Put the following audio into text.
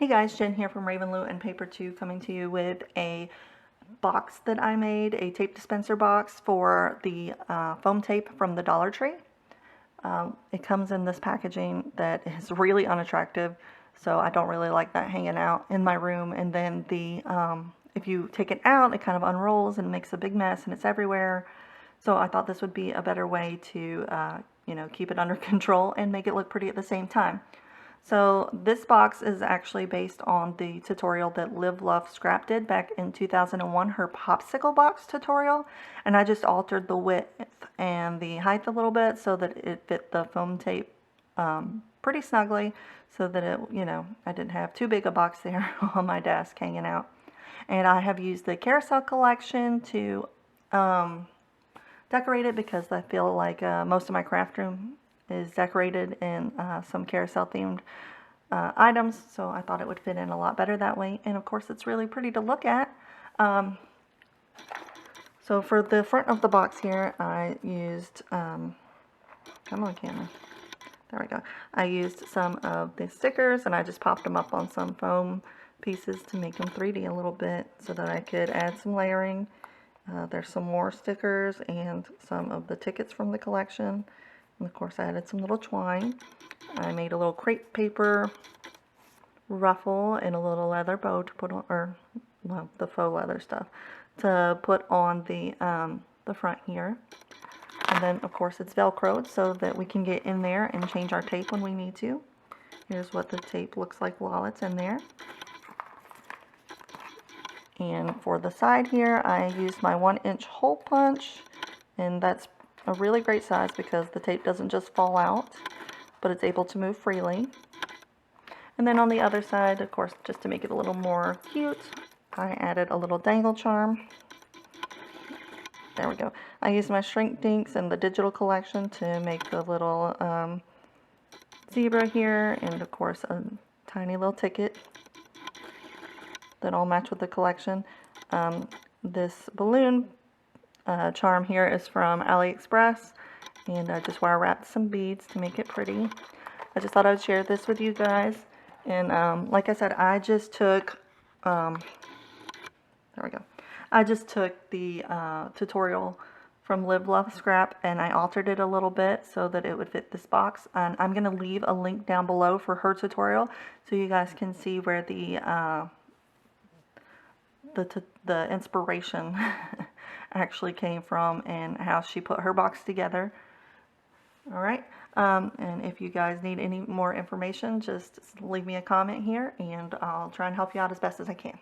guys, Jen here from Ravenloot and Paper 2 coming to you with a box that I made, a tape dispenser box for the foam tape from the Dollar Tree. It comes in this packaging that is really unattractive, so I don't really like that hanging out in my room. And then if you take it out, it kind of unrolls and makes a big mess and it's everywhere. So I thought this would be a better way to keep it under control and make it look pretty at the same time. So this box is actually based on the tutorial that LiveLoveScrap did back in 2001, her popsicle box tutorial, and I just altered the width and the height a little bit so that it fit the foam tape pretty snugly, so that it, I didn't have too big a box there on my desk hanging out. And I have used the carousel collection to decorate it because I feel like most of my craft room is decorated in some carousel themed items, so I thought it would fit in a lot better that way. And of course it's really pretty to look at. So for the front of the box here, I used come on camera, there we go, I used some of the stickers and I just popped them up on some foam pieces to make them 3D a little bit so that I could add some layering. There's some more stickers and some of the tickets from the collection. And of course I added some little twine. I made a little crepe paper ruffle and a little leather bow to put on, or well, the faux leather stuff to put on the front here. And then of course it's velcroed so that we can get in there and change our tape when we need to. Here's what the tape looks like while it's in there. And for the side here, I used my 1-inch hole punch, and that's a really great size because the tape doesn't just fall out, but it's able to move freely. And then on the other side, of course, just to make it a little more cute, I added a little dangle charm. There we go. I used my shrink dinks and the digital collection to make the little zebra here, and of course a tiny little ticket that all match with the collection. This balloon charm here is from AliExpress, and I just wire wrapped some beads to make it pretty. I just thought I would share this with you guys. And like I said, I just took there we go. I just took the tutorial from LiveLoveScrap and I altered it a little bit so that it would fit this box. And I'm going to leave a link down below for her tutorial so you guys can see where the inspiration actually came from and how she put her box together. Alright, and if you guys need any more information, just leave me a comment here and I'll try and help you out as best as I can.